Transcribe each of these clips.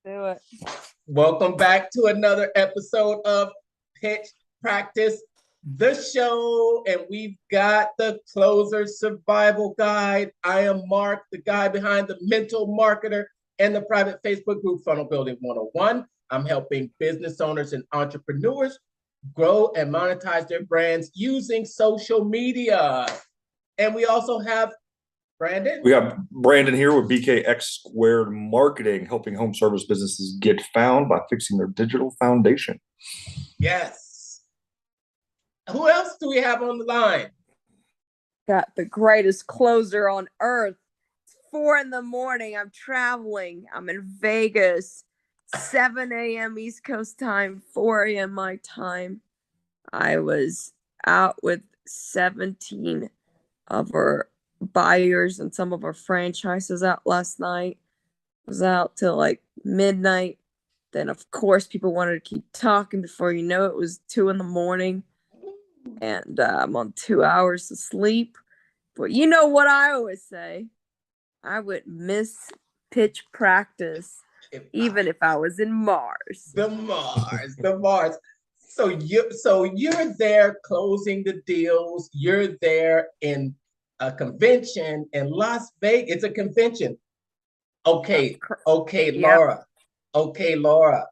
Do it. Welcome back to another episode of Pitch Practice, the show, and we've got the Closer Survival Guide. I am Mark, the guy behind the Mental Marketer and the private Facebook group Funnel Building 101. I'm helping business owners and entrepreneurs grow and monetize their brands using social media. And we also have Brandon. We got Brandon here with BKX Squared Marketing, helping home service businesses get found by fixing their digital foundation. Yes. Who else do we have on the line? Got the greatest closer on earth. It's 4 a.m. I'm traveling. I'm in Vegas. 7 a.m. East Coast time, 4 a.m. my time. I was out with 17 of our buyers and some of our franchises out last night. Was out till like midnight. Then of course people wanted to keep talking. Before you know it was 2 a.m. and I'm on 2 hours of sleep. But you know what I always say, I would miss pitch practice even if I was in Mars. The Mars. So you're there closing the deals. You're there in a convention in Las Vegas. It's a convention. Okay, Laura. Okay, Laura.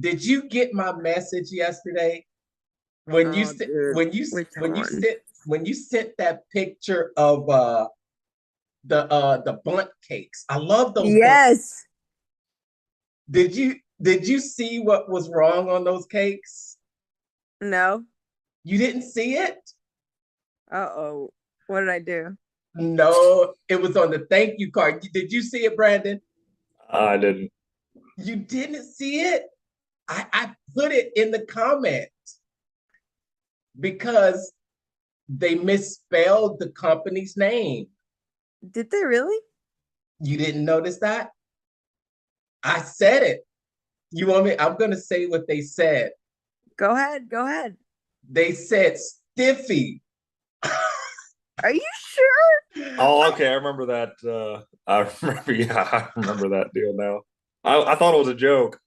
Did you get my message yesterday? When you sent that picture of the bundt cakes. I love those. Yes. Did you see what was wrong on those cakes? No. You didn't see it? Uh-oh. What did I do? No, it was on the thank you card. Did you see it, Brandon? I didn't. You didn't see it? I put it in the comments because they misspelled the company's name. Did they really? You didn't notice that? I said it. You want me? I'm going to say what they said. Go ahead. They said Stiffy. Are you sure? Oh, okay. I remember that. I remember that deal now. I thought it was a joke.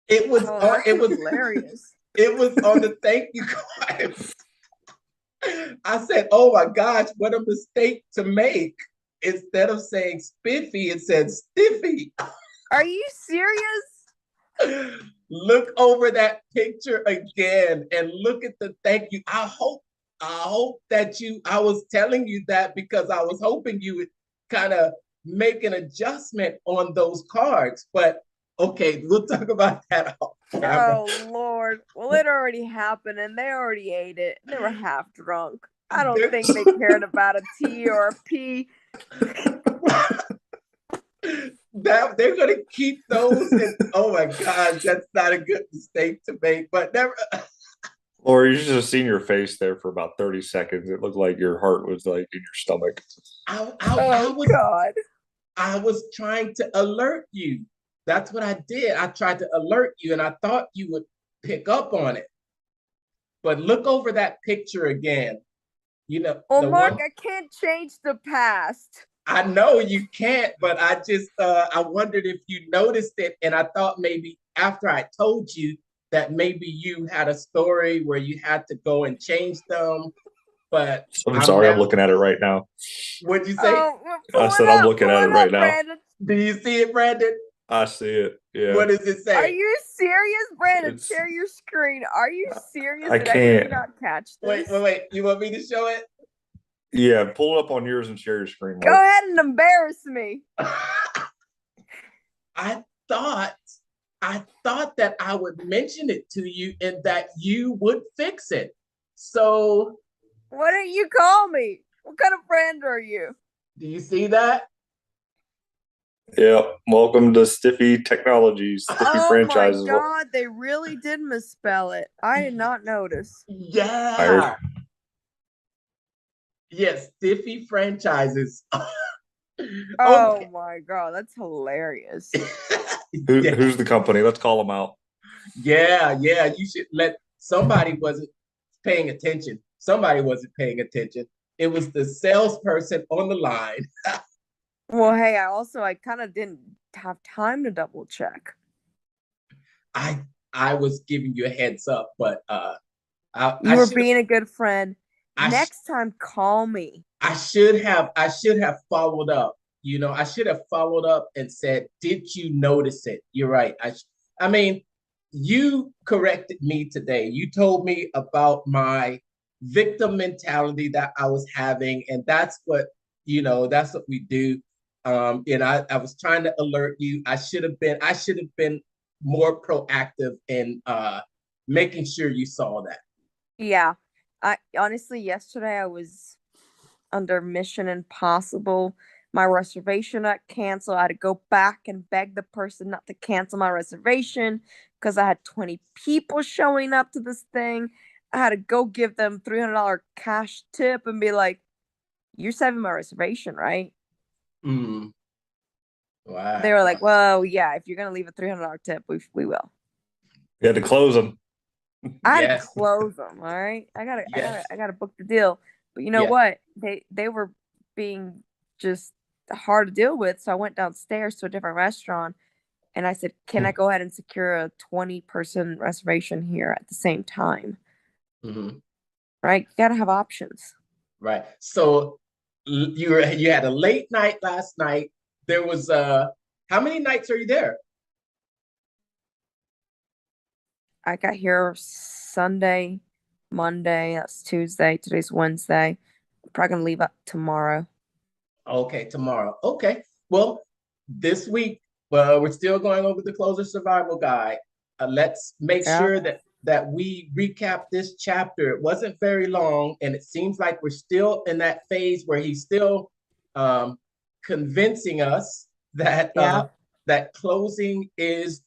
It was hilarious. It was on the thank you card. I said, oh my gosh, what a mistake to make. Instead of saying spiffy, it said stiffy. Are you serious? Look over that picture again and look at the thank you. I hope that I was telling you that because I was hoping you would kind of make an adjustment on those cards. But okay, we'll talk about that off camera. Oh Lord. Well, it already happened and they already ate it. They were half drunk. I don't think they cared about a T or a P. They're gonna keep those and oh my gosh, that's not a good mistake to make, but never. Or you should have seen your face there for about 30 seconds. It looked like your heart was like in your stomach. God. I was trying to alert you. That's what I did. I tried to alert you and I thought you would pick up on it. But look over that picture again. You know, well, Mark, I can't change the past. I know you can't, but I just I wondered if you noticed it, and I thought maybe after I told you that maybe you had a story where you had to go and change them. But I'm sorry, I'm looking at it right now. What'd you say? I said I'm looking at it right now. Brandon. Do you see it, Brandon? I see it. Yeah. What does it say? Are you serious, Brandon? Share your screen. Are you serious? I can't. Not catch this? Wait. You want me to show it? Yeah, pull it up on yours and share your screen. Mark. Go ahead and embarrass me. I thought that I would mention it to you and that you would fix it. So why don't you call me? What kind of friend are you? Do you see that? Yeah, welcome to Stiffy Technologies, Stiffy Franchises. Oh my God, they really did misspell it. I did not notice. Yeah. Yes, Stiffy Franchises. Oh my God, that's hilarious. Who's the company? Let's call them out. Yeah, you should let somebody wasn't paying attention. It was the salesperson on the line. Well, hey, I kind of didn't have time to double check. I was giving you a heads up, but You were being a good friend. I sh- Next time, call me. I should have followed up. You know, I should have followed up and said, "Did you notice it?" You're right. I mean, you corrected me today. You told me about my victim mentality that I was having, and that's what, that's what we do. And I was trying to alert you. I should have been more proactive in making sure you saw that. Yeah. I honestly, yesterday I was under Mission Impossible. My reservation got canceled. I had to go back and beg the person not to cancel my reservation because I had 20 people showing up to this thing. I had to go give them $300 cash tip and be like, "You're saving my reservation, right?" Mm. They were Wow. like, "Well, yeah, if you're gonna leave a $300 tip, we will." You had to close them. I had to Yes. close them. All right, Yes. I gotta book the deal. But you know Yeah. what? They were being just hard to deal with. So I went downstairs to a different restaurant and I said, "Can I go ahead and secure a 20-person reservation here at the same time?" Mm-hmm. Right? You gotta have options. Right. So you had a late night last night. There was how many nights are you there? I got here Sunday, Monday, that's Tuesday, today's Wednesday. I'm probably gonna leave up tomorrow. Okay, tomorrow. Okay. Well, this week, we're still going over the closer survival guide. Let's make Yeah. sure that we recap this chapter. It wasn't very long, and it seems like we're still in that phase where he's still um, convincing us that Yeah. that closing is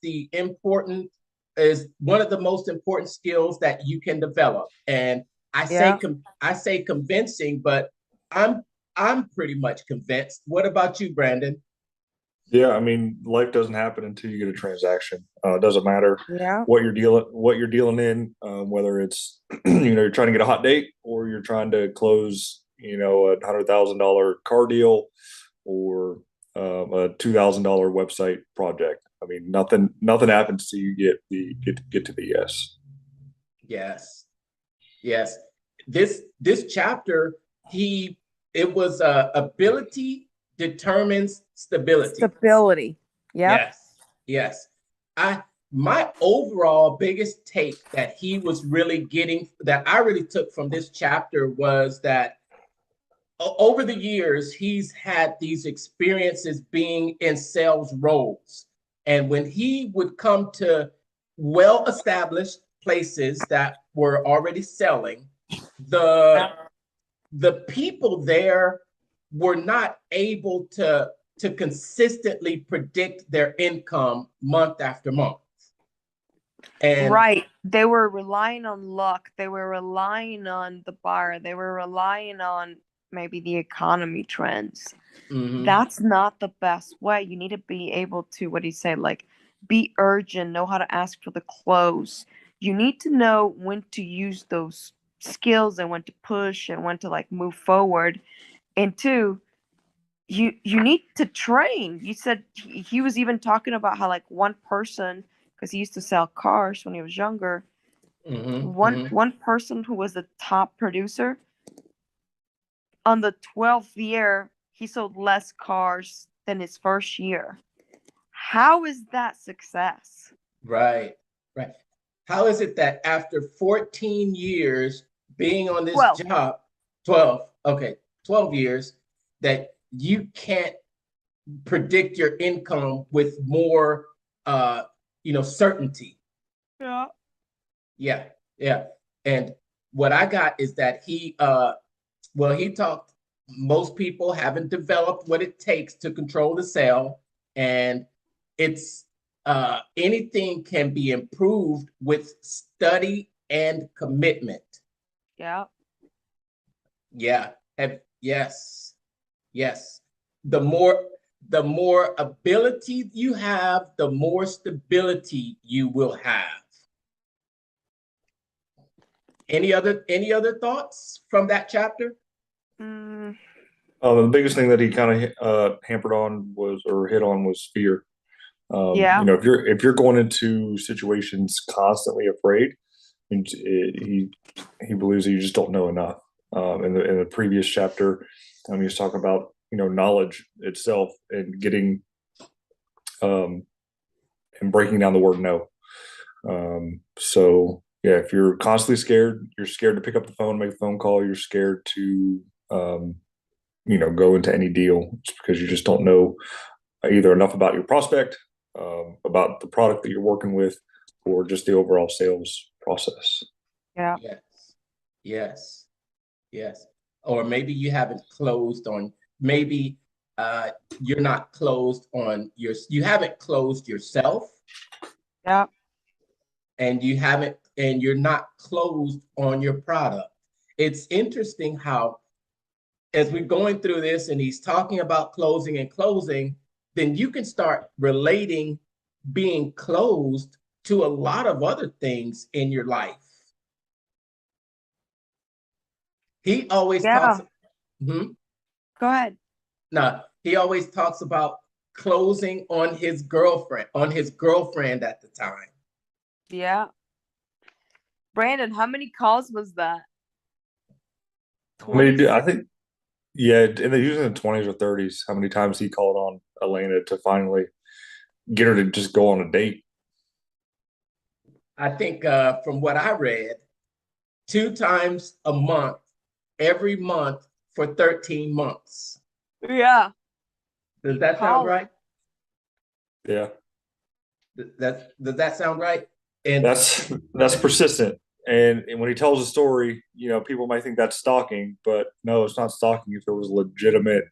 one of the most important skills that you can develop. And Yeah. I say convincing, but I'm I'm pretty much convinced. What about you, Brandon? Yeah, I mean, life doesn't happen until you get a transaction. It doesn't matter Yeah. what you're dealing in, whether it's you're trying to get a hot date or you're trying to close $100,000 car deal or a $2,000 website project. I mean, nothing happens till you get to the yes. Yes, yes. This chapter, he it was ability determines stability. Stability. Yep. Yes, yes. I My overall biggest take that he was really getting that I really took from this chapter was that over the years he's had these experiences being in sales roles, and when he would come to well-established places that were already selling, the the people there were not able to consistently predict their income month after month. And Right. They were relying on luck. They were relying on the buyer. They were relying on maybe the economy trends. mhm, That's not the best way. You need to be able to, what do you say, like be urgent, know how to ask for the close. You need to know when to use those skills and when to push and when to like move forward. And two, you need to train. You said he was even talking about how like one person, because he used to sell cars when he was younger, mhm, one mhm. one person who was the top producer on the 12th year he sold less cars than his first year. How is that success? Right, right. How is it that after 14 years being on this 12. job, 12, okay, 12 years, that you can't predict your income with more certainty? Yeah. Yeah, yeah. And what I got is that he talked, most people haven't developed what it takes to control the sale, and it's anything can be improved with study and commitment. Yeah. Yeah. Yes. Yes. The more ability you have, the more stability you will have. Any other thoughts from that chapter? Mm, The biggest thing that he kind of hampered on was or hit on was fear. Yeah. You know, if you're going into situations constantly afraid, he believes that you just don't know enough. In the previous chapter, he was talking about, you know, knowledge itself and getting and breaking down the word no. So yeah, if you're constantly scared, you're scared to pick up the phone, make a phone call, you're scared to you know, go into any deal. It's because you just don't know either enough about your prospect, about the product that you're working with, or just the overall sales process. Yeah. Yes. Yes. Yes. Or maybe you haven't closed on, maybe you're not closed on you haven't closed yourself, Yeah. and you're not closed on your product. It's interesting how, as we're going through this and he's talking about closing and closing, then you can start relating being closed to a lot of other things in your life. He always talks. Go ahead. No, he always talks about closing on his girlfriend at the time. Yeah. Brandon, how many calls was that? I mean, I think, yeah, and they're usually in the 20s or 30s. How many times he called on Elena to finally get her to just go on a date? I think from what I read, 2 times a month, every month for 13 months. Yeah. Does that sound right? Yeah, Does that sound right? And that's persistent. And when he tells a story, you know, people might think that's stalking, but no, it's not stalking if it was legitimate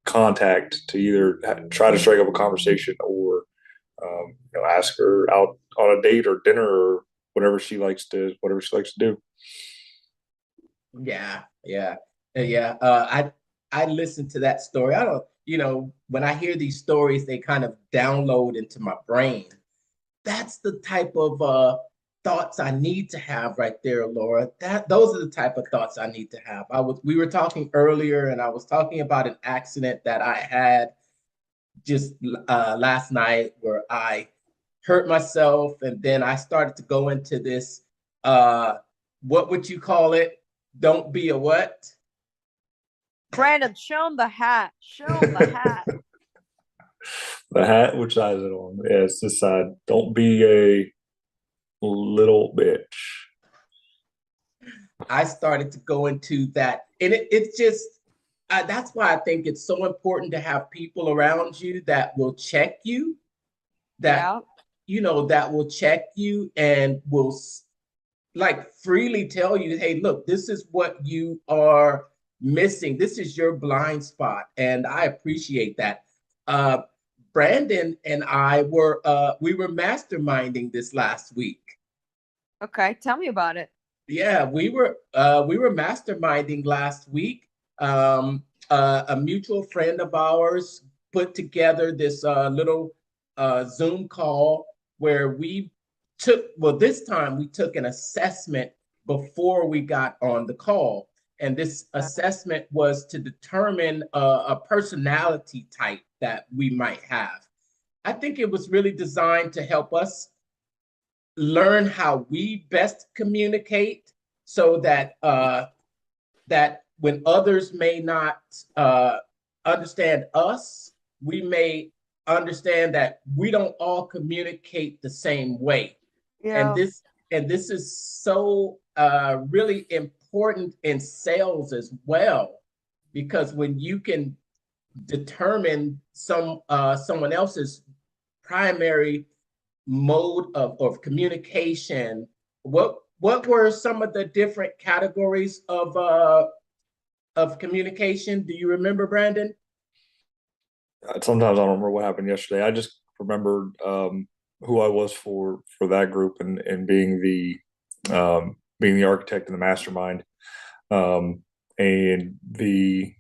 contact to either try to strike up a conversation or you know, ask her out on a date or dinner or whatever she likes to do. yeah, yeah, yeah. I listened to that story. I don't, you know, when I hear these stories, they kind of download into my brain. That's the type of thoughts I need to have right there, Laura. Those are the type of thoughts I need to have. We were talking earlier, and I was talking about an accident that I had just last night where I hurt myself, and then I started to go into this. What would you call it? Don't be a what? Brandon, show him the hat. Show him the hat. The hat, which side is it on? Yeah, it's this side. Don't be a little bitch. I started to go into that, and it's just that's why I think it's so important to have people around you that will check you, that you know, that will check you and will like freely tell you, hey, look, this is what you are missing. This is your blind spot, and I appreciate that. Brandon and I were we were masterminding this last week. Okay, tell me about it. Yeah, we were masterminding last week. A mutual friend of ours put together this little Zoom call where this time we took an assessment before we got on the call. And this assessment was to determine a personality type that we might have. I think it was really designed to help us learn how we best communicate, so that that when others may not understand us, we may understand that we don't all communicate the same way. Yeah. And this is so really important in sales as well, because when you can determine someone else's primary mode of communication, what were some of the different categories of communication? Do you remember, Brandon? Sometimes I don't remember what happened yesterday. I just remembered who I was for that group and being the architect and the mastermind. And the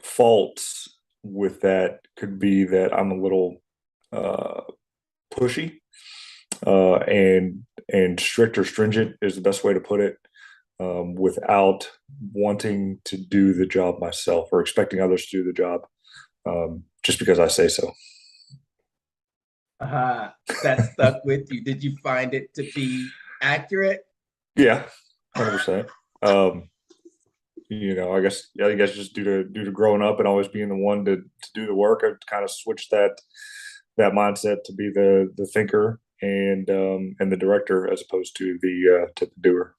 faults with that could be that I'm a little pushy, and strict or stringent is the best way to put it, without wanting to do the job myself or expecting others to do the job, just because I say so. That stuck with you. Did you find it to be accurate? Yeah, 100%. I guess just due to growing up and always being the one to do the work, I've kind of switched that mindset to be the thinker and the director as opposed to the doer.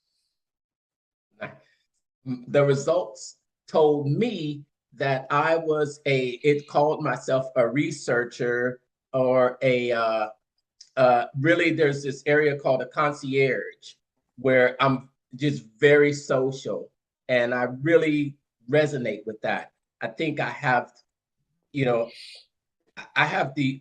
The results told me that I was it called myself a researcher or really there's this area called a concierge where I'm just very social, and I really resonate with that. I think I have, I have the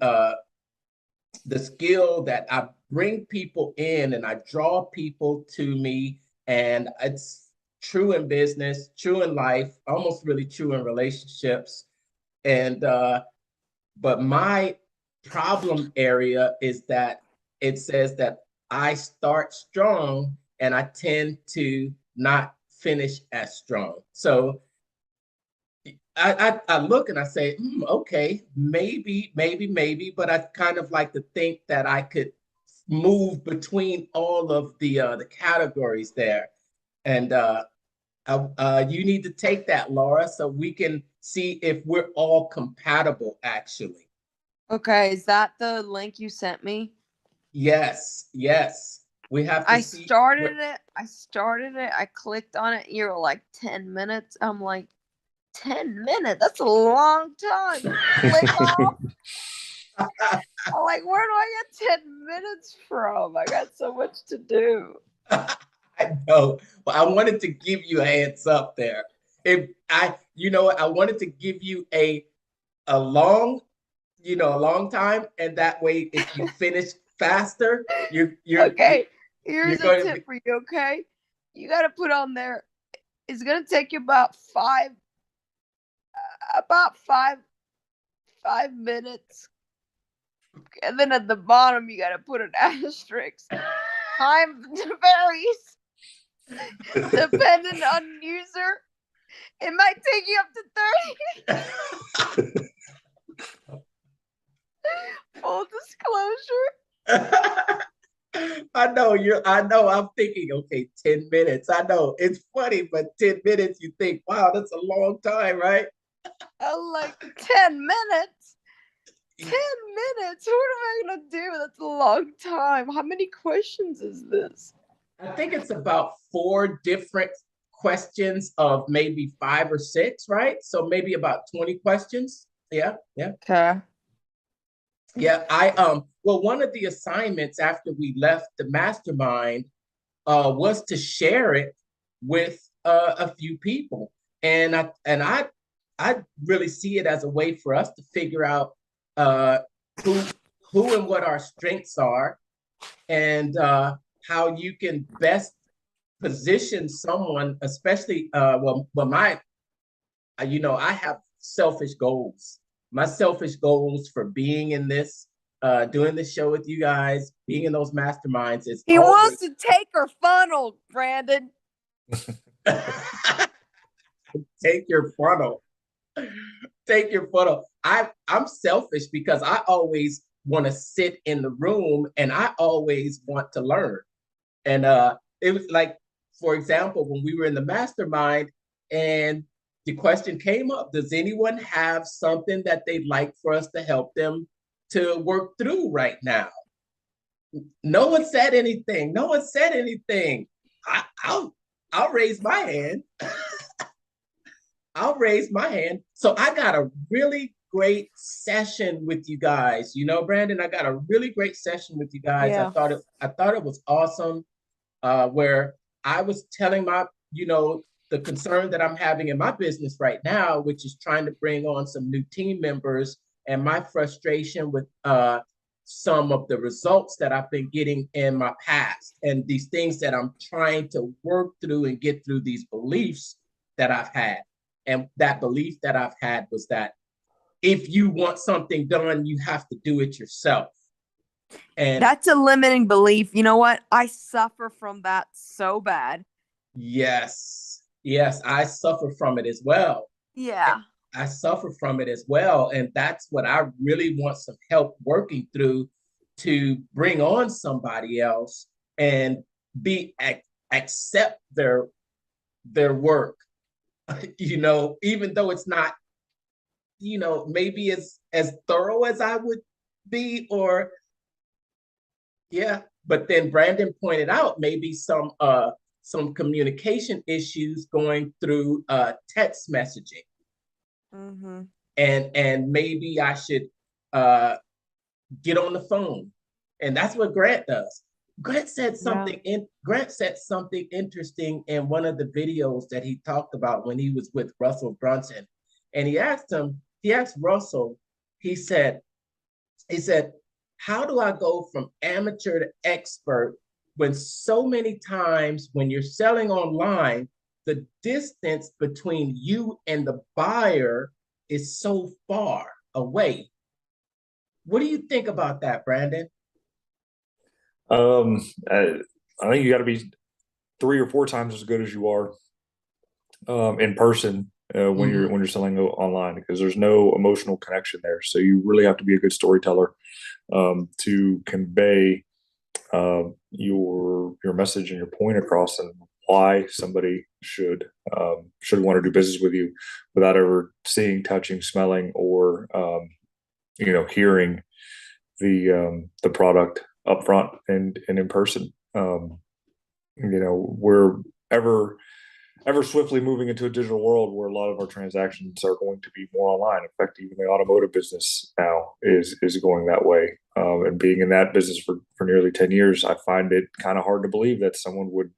skill that I bring people in and I draw people to me, and it's true in business, true in life, almost really true in relationships. And but my problem area is that it says that I start strong and I tend to not finish as strong. So I look and I say, okay, maybe, but I kind of like to think that I could move between all of the categories there. And you need to take that, Laura, so we can see if we're all compatible, actually. Okay, is that the link you sent me? Yes. We have to I started it. I clicked on it. You were like 10 minutes. I'm like, 10 minutes? That's a long time. Click off. I'm like, where do I get 10 minutes from? I got so much to do. I know. Well, I wanted to give you a heads up there. I wanted to give you a long, a long time, and that way, if you finish faster, you're okay. Here's a tip for you. Okay, you got to put on there. It's gonna take you about five minutes, and then at the bottom you got to put an asterisk. Time varies depending on user. It might take you up to 30. Full disclosure. I know I'm thinking, okay, 10 minutes. I know it's funny, but 10 minutes, you think, wow, that's a long time, right? I'm like, 10 minutes? 10 minutes? What am I going to do? That's a long time. How many questions is this? I think it's about 4 different questions of maybe 5 or 6, right? So maybe about 20 questions. Yeah. Okay. Yeah, well, one of the assignments after we left the mastermind was to share it with a few people. And I really see it as a way for us to figure out who and what our strengths are, and how you can best position someone, especially I have selfish goals. My selfish goals for being in this, doing this show with you guys, being in those masterminds is he wants to take her funnel, Brandon. Take your funnel. Take your funnel. I'm selfish because I always want to sit in the room and I always want to learn. And it was like, for example, when we were in the mastermind and the question came up, does anyone have something that they'd like for us to help them to work through right now? No one said anything. I'll raise my hand. I'll raise my hand. So I got a really great session with you guys. Brandon, I got a really great session with you guys. Yeah. I thought it was awesome, where I was telling the concern that I'm having in my business right now, which is trying to bring on some new team members, and my frustration with some of the results that I've been getting in my past, and these things that I'm trying to work through and get through, these beliefs that I've had. And that belief that I've had was that if you want something done, you have to do it yourself. And that's a limiting belief. You know what? I suffer from that so bad. Yes, I suffer from it as well. Yeah. I suffer from it as well. And that's what I really want some help working through, to bring on somebody else and accept their work, even though it's not, maybe as thorough as I would be, or yeah. But then Brandon pointed out maybe some communication issues going through text messaging. Mm-hmm. And maybe I should get on the phone. And that's what Grant does. Grant said something interesting in one of the videos that he talked about when he was with Russell Brunson. And he asked Russell, he said, how do I go from amateur to expert when so many times when you're selling online, the distance between you and the buyer is so far away? What do you think about that, Brandon? I think you got to be 3 or 4 times as good as you are in person when you're selling online, because there's no emotional connection there. So you really have to be a good storyteller to convey your message and your point across, and why somebody should want to do business with you without ever seeing, touching, smelling, or hearing the product up front and in person. We're ever swiftly moving into a digital world where a lot of our transactions are going to be more online. In fact, even the automotive business now is going that way. And being in that business for nearly 10 years, I find it kind of hard to believe that someone would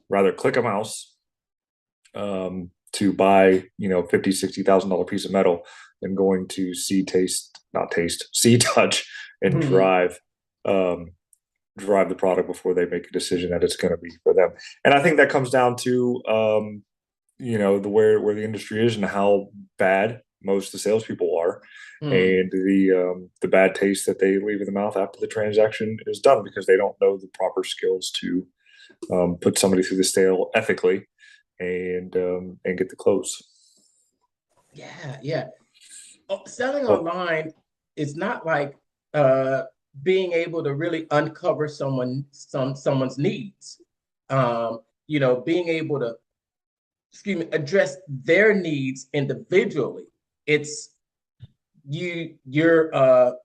rather click a mouse to buy, $50,000-$60,000 piece of metal than going to see, touch, and drive the product before they make a decision that it's going to be for them. And I think that comes down to where the industry is and how bad most of the salespeople are, and the bad taste that they leave in the mouth after the transaction is done, because they don't know the proper skills to put somebody through the sale ethically and get the close. Yeah. Selling online is not like being able to really uncover someone's needs. Being able to address their needs individually. It's you're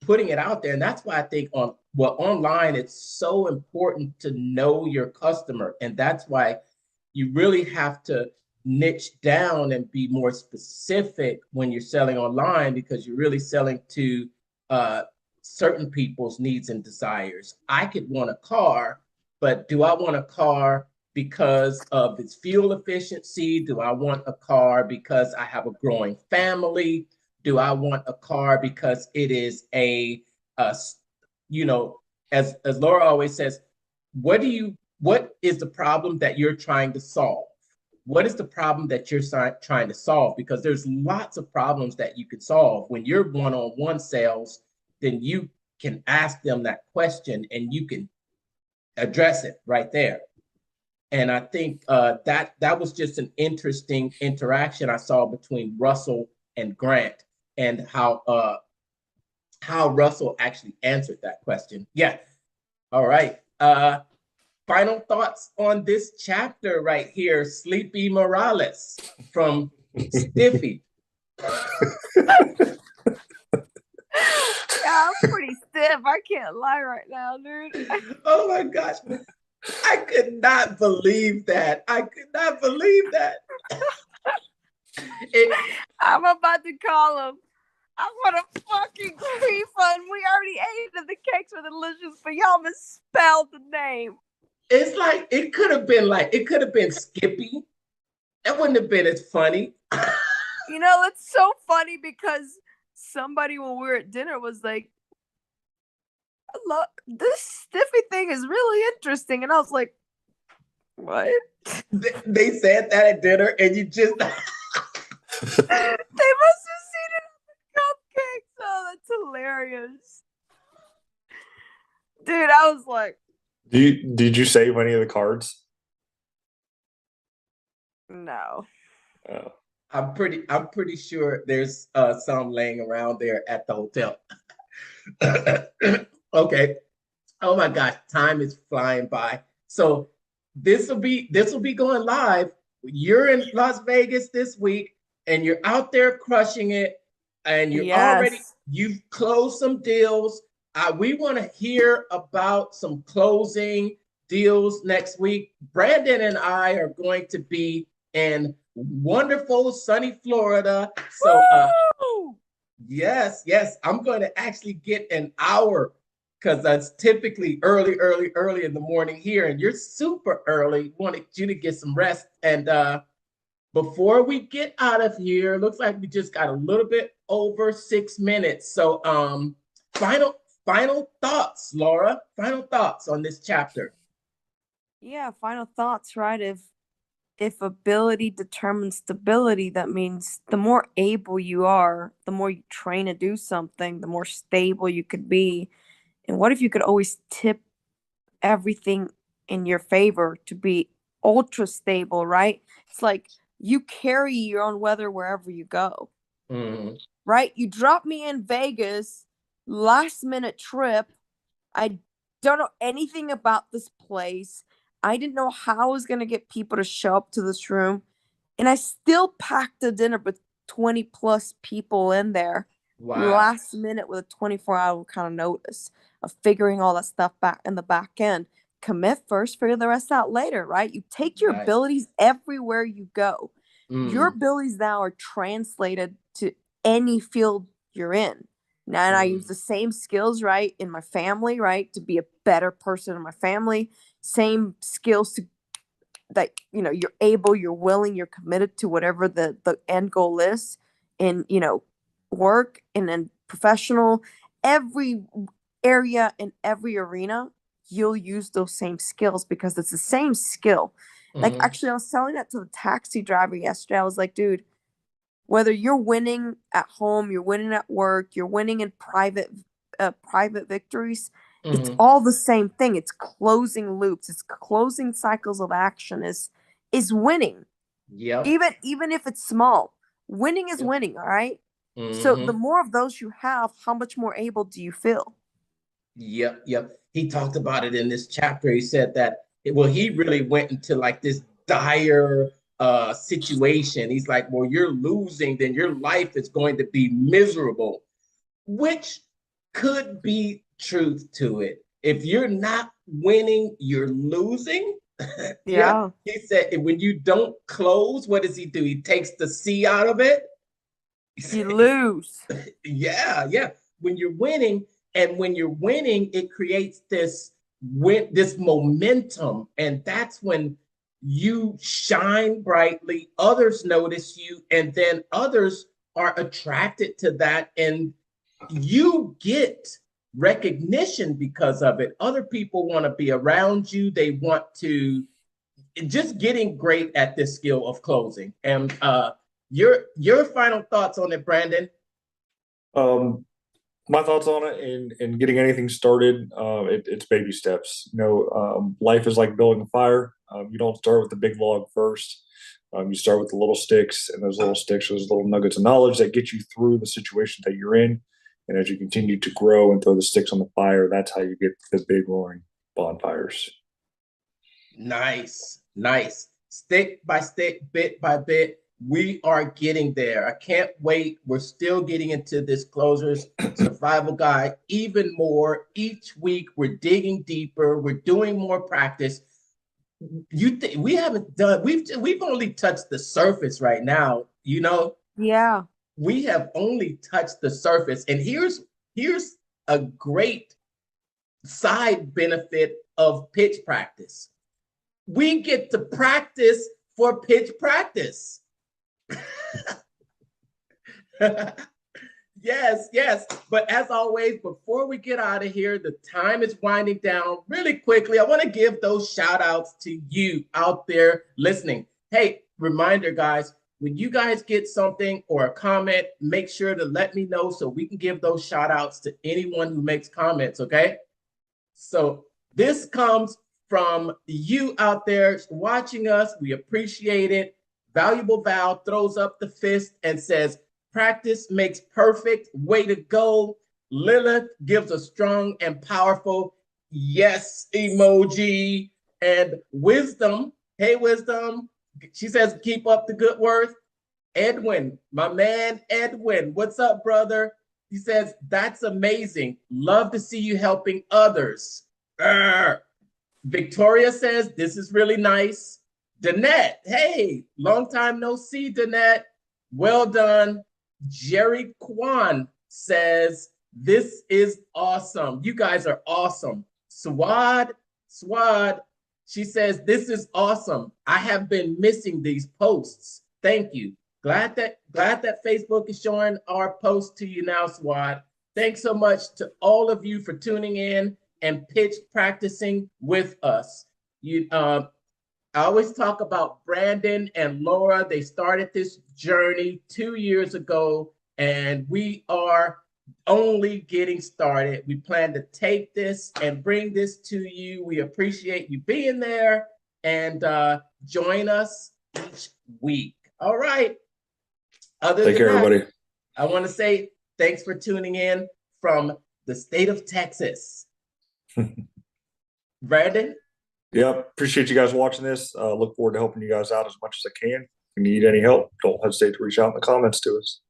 putting it out there, and that's why I think online it's so important to know your customer, and that's why you really have to niche down and be more specific when you're selling online, because you're really selling to certain people's needs and desires. I could want a car, but do I want a car because of its fuel efficiency? Do I want a car because I have a growing family? Do I want a car because it is as Laura always says, what is the problem that you're trying to solve? What is the problem that you're trying to solve? Because there's lots of problems that you could solve. When you're one-on-one sales, then you can ask them that question and you can address it right there. And I think that was just an interesting interaction I saw between Russell and Grant, and how Russell actually answered that question. Yeah. All right. Final thoughts on this chapter right here, Sleepy Morales from Stiffy. Yeah, I'm pretty stiff. I can't lie right now, dude. Oh my gosh. I could not believe that. I'm about to call him. I want a fucking refund. We already ate it. The cakes were delicious, but y'all misspelled the name. It's like it could have been Skippy. That wouldn't have been as funny. It's so funny because somebody when we were at dinner was like, look, this Stiffy thing is really interesting. And I was like, what? They said that at dinner, and you just they must have seen it on the cupcakes. Oh, that's hilarious. Dude, I was like, Did you save any of the cards? no. Oh. I'm pretty sure there's some laying around there at the hotel. Okay. Oh my gosh, time is flying by. So this will be going live. You're in Las Vegas this week and you're out there crushing it and Yes. you've closed some deals. We want to hear about some closing deals next week. Brandon and I are going to be in wonderful sunny Florida. So Woo! yes, I'm going to actually get an hour because that's typically early in the morning here, and you're super early. Wanted you to get some rest. And before we get out of here, looks like we just got a little bit over 6 minutes. So final final thoughts, Laura. Final thoughts on this chapter. Yeah, final thoughts, right? If ability determines stability, that means the more able you are, the more you train to do something, the more stable you could be. And what if you could always tip everything in your favor to be ultra stable, right? It's like you carry your own weather wherever you go, Mm-hmm. right? You drop me in Vegas, last minute trip. I don't know anything about this place. I didn't know how I was going to get people to show up to this room. And I still packed a dinner with 20 plus people in there Wow. last minute with a 24-hour kind of notice of figuring all that stuff back in the back end. Commit first, figure the rest out later, right? You take your Nice. abilities everywhere you go. Your abilities now are translated to any field you're in. Now, and I use the same skills, right, in my family, right, to be a better person in my family. Same skills to that, you're able, you're willing, you're committed to whatever the end goal is in, work and then professional, every area in every arena, you'll use those same skills because it's the same skill. Like, actually, I was telling that to the taxi driver yesterday. I was like, dude, whether you're winning at home, you're winning at work, you're winning in private victories, it's all the same thing. It's closing loops, it's closing cycles of action, is winning. Yep. Even if it's small, winning is Yep. winning, all right? So the more of those you have, how much more able do you feel? Yep. He talked about it in this chapter. He said that, well, he really went into like this dire situation. He's like, well, you're losing, then your life is going to be miserable, which could be truth to it. If you're not winning, you're losing. Yeah. Yeah. He said when you don't close, what does he do? He takes the C out of it. You lose. Yeah. When you're winning, and when you're winning, it creates this momentum, and that's when you shine brightly. Others notice you, and then others are attracted to that, and you get recognition because of it. Other people want to be around you. They want to just getting great at this skill of closing. And your final thoughts on it, Brandon? My thoughts on it and getting anything started, it's baby steps. Life is like building a fire. You don't start with the big log first. You start with the little sticks, and those little sticks, those little nuggets of knowledge that get you through the situation that you're in. And as you continue to grow and throw the sticks on the fire, that's how you get the big roaring bonfires. Nice. Stick by stick, bit by bit, we are getting there. I can't wait. We're still getting into this closers survival guide even more. Each week, we're digging deeper. We're doing more practice. We haven't done. We've only touched the surface right now. Yeah. We have only touched the surface. And here's a great side benefit of pitch practice. We get to practice for pitch practice. Yes. But as always, before we get out of here, the time is winding down really quickly. I want to give those shout outs to you out there listening. Hey, reminder, guys, when you guys get something or a comment, make sure to let me know so we can give those shout outs to anyone who makes comments, okay? So this comes from you out there watching us. We appreciate it. Valuable Val throws up the fist and says, practice makes perfect. Way to go. Lilith gives a strong and powerful yes emoji. And Wisdom, hey, Wisdom, she says, keep up the good work. Edwin, my man Edwin, what's up, brother? He says, that's amazing. Love to see you helping others. Victoria says, this is really nice. Danette, hey, long time no see, Danette. Well done. Jerry Kwan says, this is awesome. You guys are awesome. Swad, she says, this is awesome. I have been missing these posts. Thank you. Glad that Facebook is showing our posts to you now, Swad. Thanks so much to all of you for tuning in and pitch practicing with us. I always talk about Brandon and Laura. They started this journey 2 years ago, and we are only getting started. We plan to take this and bring this to you. We appreciate you being there, and join us each week. All right. Take care, everybody. I want to say thanks for tuning in from the state of Texas. Brandon? Yeah, appreciate you guys watching this. Look forward to helping you guys out as much as I can. If you need any help, don't hesitate to reach out in the comments to us.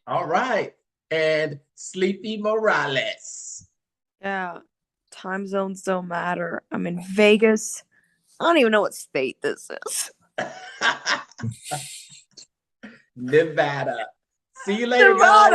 All right. And Sleepy Morales. Yeah. Time zones don't matter. I'm in Vegas. I don't even know what state this is. Nevada. See you later, guys.